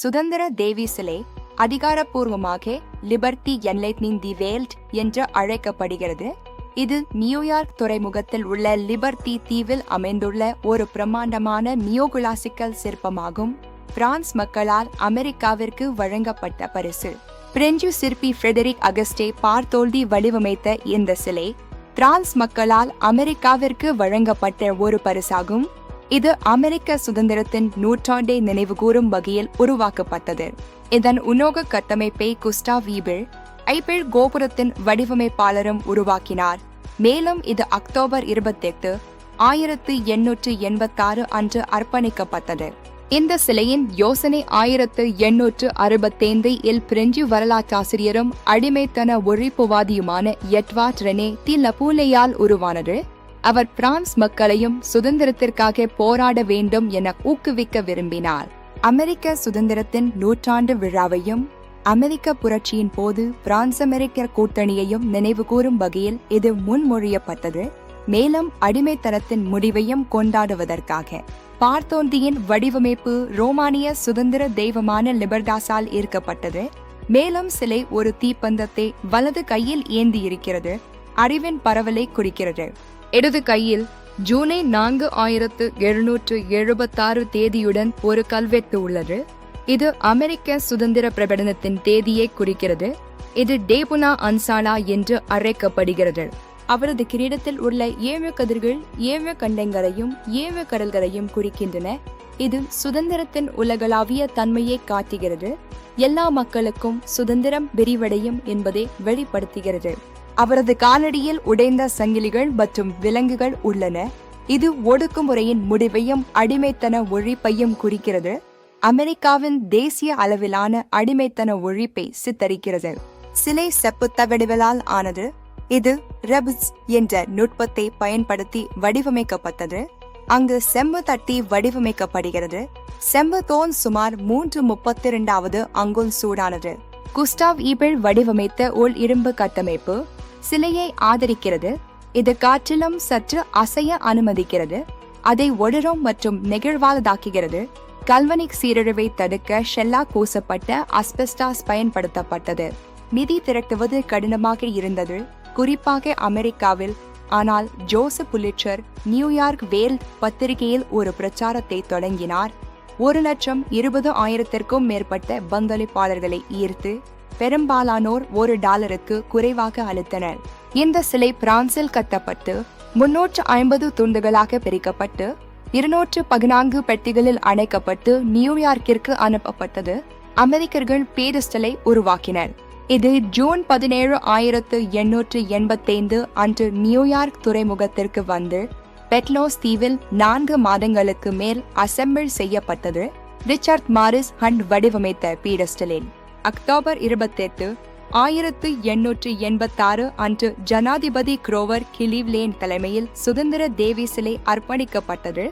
சுதந்திர தேவி சிலை அதிகாரப்பூர்வமாக லிபர்ட்டி என்லைட்னிங் தி வேர்ல்ட் என்று அழைக்கப்படுகிறது. இது நியூயார்க் துறைமுகத்தில் உள்ள லிபர்ட்டி தீவில் அமைந்துள்ள ஒரு பிரம்மாண்டமான நியோகிளாசிக்கல் சிற்பமாகும். பிரான்ஸ் மக்களால் அமெரிக்காவிற்கு வழங்கப்பட்ட பரிசு. பிரெஞ்சு சிற்பி ஃபிரெடரிக் அகஸ்டே பார்த்தோல்தி வடிவமைத்த இந்த சிலை பிரான்ஸ் மக்களால் அமெரிக்காவிற்கு வழங்கப்பட்ட ஒரு பரிசாகும். இது அமெரிக்க சுதந்திரத்தின் நூற்றாண்டை நினைவுகூரும் வகையில் உருவாக்கப்பட்டது. இதன் உலோக கட்டமைப்பை குஸ்டாவ் ஐபிள் கோபுரத்தின் வடிவமைப்பாளரும் உருவாக்கினார். மேலும் இது அக்டோபர் 28, 1886 அன்று அர்ப்பணிக்கப்பட்டது. இந்த சிலையின் யோசனை 1865 இல் பிரெஞ்சு வரலாற்றாசிரியரும் அடிமைத்தன ஒழிப்புவாதியுமான எட்வார்ட் ரெனே டி லபூலேயால் உருவானது. அவர் பிரான்ஸ் மக்களையும் சுதந்திரத்திற்காக போராட வேண்டும் என ஊக்குவிக்க விரும்பினார். அமெரிக்க சுதந்திரத்தின் நூற்றாண்டு விழாவையும் அமெரிக்க புரட்சியின் போது பிரான்ஸ் அமெரிக்க கூட்டணியையும் நினைவுகூரும் வகையில் இது முன்மொழியப்பட்டது. மேலும் அடிமைத்தனத்தின் முடிவையும் கொண்டாடுவதற்காக பார்த்தோல்தியின் வடிவமைப்பு ரோமானிய சுதந்திர தெய்வமான லிபர்டாஸால் ஈர்க்கப்பட்டது. மேலும் சிலை ஒரு தீப்பந்தத்தை வலது கையில் ஏந்தி இருக்கிறது. அறிவின் பரவலை குறிக்கிறது. இடது கையில் ஜூலை 4, 1776 தேதியுடன் ஒரு கல்வெட்டு உள்ளது. இது அமெரிக்க சுதந்திர பிரகடனத்தின் தேதியை குறிக்கிறது. இது டேபுனா அன்சாலா என்று அழைக்கப்படுகிறது. அவரது கிரீடத்தில் உள்ள 7 கதிர்கள் 7 கண்டங்களையும் 7 கடல்களையும் குறிக்கின்றன. இது சுதந்திரத்தின் உலகளாவிய தன்மையை காட்டுகிறது. எல்லா மக்களுக்கும் சுதந்திரம் விரிவடையும் என்பதை வெளிப்படுத்துகிறது. அவரது காலடியில் உடைந்த சங்கிலிகள் மற்றும் விலங்குகள் உள்ளன. இது ஒடுக்குமுறையின் முடிவையும் அடிமைத்தன ஒழிப்பையும் குறிக்கிறது. அமெரிக்காவின் தேசிய அளவிலான அடிமைத்தன ஒழிப்பை சித்தரிக்கிறது. சிலை செப்பு தகடுகளால் ஆனது. இது ரெபிஸ் என்ற நுட்பத்தை பயன்படுத்தி வடிவமைக்கப்பட்டது. அங்கு செம்பு தட்டி வடிவமைக்கப்படுகிறது. செம்பு தோன் சுமார் 332 அங்குல் சூடானது. குஸ்டாவ் ஈபிள் வடிவமைத்த ஓல் இரும்பு கட்டமைப்பு சிலையை ஆதரிக்கிறது. இது காற்றிலும் சற்று அசைய அனுமதிக்கிறது. அதை ஒடுரம் மற்றும் நெகிழ்வானதாக்குகிறது. கல்வனிக் சீரழிவை தடுக்க ஷெல்லா பூசப்பட்ட அஸ்பெஸ்டாஸ் பயன்படுத்தப்பட்டது. நிதி திரட்டுவது கடினமாக இருந்தது, குறிப்பாக அமெரிக்காவில். ஆனால் ஜோசப் புலிட்சர் நியூயார்க் வேர்ல்ட் பத்திரிகையில் ஒரு பிரச்சாரத்தை தொடங்கினார். 1,20,000 மேற்பட்ட பங்களிப்பாளர்களை ஈர்த்து பெரும்பாலானோர் $1 குறைவாக அளித்தனர். இந்த சிலை பிரான்சில் கட்டப்பட்டு 350 துண்டுகளாக பிரிக்கப்பட்டு 214 பெட்டிகளில் அடைக்கப்பட்டு நியூயார்க்கிற்கு அனுப்பப்பட்டது. அமெரிக்கர்கள் பேரிஸ்டலை உருவாக்கினர். இது ஜூன் 17, 1885 அன்று நியூயார்க் துறைமுகத்திற்கு வந்து பெட்லோஸ் தீவில் 4 மாதங்களுக்கு மேல் அசெம்பிள் செய்யப்பட்டது. ரிச்சர்ட் மாரிஸ் ஹண்ட் வடிவமைத்த பீடஸ்டலில் அக்டோபர் 28, 1886 அன்று ஜனாதிபதி குரோவர் கிளீவ்லேண்ட் தலைமையில் சுதந்திர தேவி சிலை அர்ப்பணிக்கப்பட்டது.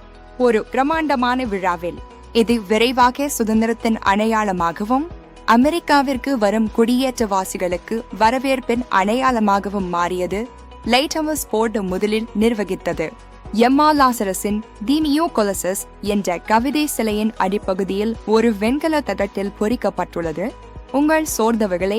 ஒரு பிரமாண்டமான விழாவில் இது விரைவாக சுதந்திரத்தின் அடையாளமாகவும் அமெரிக்காவிற்கு வரும் குடியேற்றவாசிகளுக்கு வரவேற்பின் அடையாளமாகவும் மாறியது. லைட் ஹவுஸ் போர்டு முதலில் நிர்வகித்தது. எம்மா லாசரஸின் தி நியோகொலசஸ் என்ற கவிதை சிலையின் அடிப்பகுதியில் ஒரு வெண்கல தகட்டில் பொறிக்கப்பட்டுள்ளது. உங்கள் சோர்ந்தவர்களை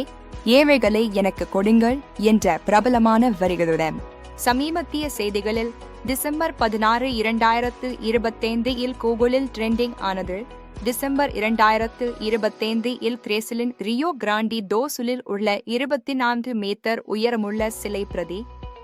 ஏழைகளை எனக்கு கொடுங்கள் என்ற பிரபலமான வரிகளுடன். சமீபத்திய செய்திகளில் டிசம்பர் 16, 2025 இல் கூகுளில் ட்ரெண்டிங் ஆனது. டிசம்பர் 2025 இல் பிரேசிலின் ரியோ கிராண்டி டோ சுலில் உள்ள 24 மீட்டர் உயரமுள்ள சிலை பிரதி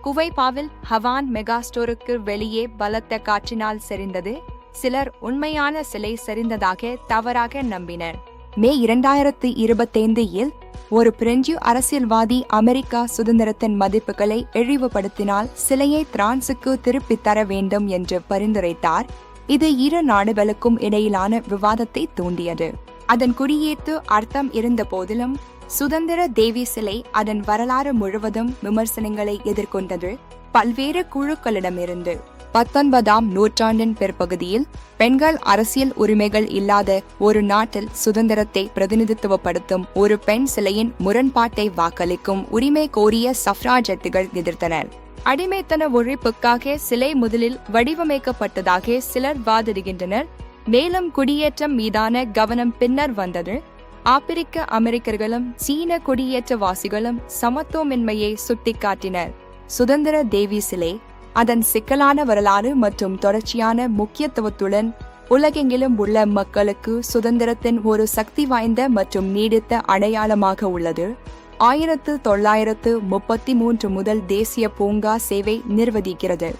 குவைபாவில் ஹவான் மெகாஸ்டோருக்கு வெளியே பலத்த காற்றினால் சரிந்தது. சிலர் உண்மையான சிலை சரிந்ததாக தவறாக நம்பினர். மே 2025 இல் ஒரு பிரெஞ்சு அரசியல்வாதி அமெரிக்கா சுதந்திரத்தின் மதிப்புகளை இழிவுபடுத்தினால் சிலையை பிரான்சுக்கு திருப்பித் தர வேண்டும் என்று பரிந்துரைத்தார். இது இரு நாடுகளுக்கும் இடையிலான விவாதத்தை தூண்டியது. அதன் குறியீட்டு அர்த்தம் இருந்த போதிலும் சுதந்திர தேவி சிலை அதன் வரலாறு முழுவதும் விமர்சனங்களை எதிர்கொண்டது. பல்வேறு குழுக்களிடமிருந்து 19ஆம் நூற்றாண்டின் பிற்பகுதியில் பெண்கள் அரசியல் உரிமைகள் இல்லாத ஒரு நாட்டில் சுதந்திரத்தை பிரதிநிதித்துவப்படுத்தும் ஒரு பெண் சிலையின் முரண்பாட்டை வாக்களிக்கும் உரிமை கோரிய சஃப்ராஜெட்டுகள் எதிர்த்தனர். அடிமைத்தன ஒழிப்புக்காக சிலை முதலில் வடிவமைக்கப்பட்டதாக சிலர் வாதிடுகின்றனர். மேலும் குடியேற்றம் மீதான கவனம் பின்னர் வந்தது. ஆப்பிரிக்க அமெரிக்கர்களும் சீன குடியேற்றவாசிகளும் சமத்துவமின்மையை சுட்டிக்காட்டினர். சுதந்திர தேவி சிலை அதன் சிக்கலான வரலாறு மற்றும் தொடர்ச்சியான முக்கியத்துவத்துடன் உலகெங்கிலும் உள்ள மக்களுக்கு சுதந்திரத்தின் ஒரு சக்தி வாய்ந்த மற்றும் நீடித்த அடையாளமாக உள்ளது. 1933 முதல் தேசிய பூங்கா சேவை நிர்வகிக்கிறது.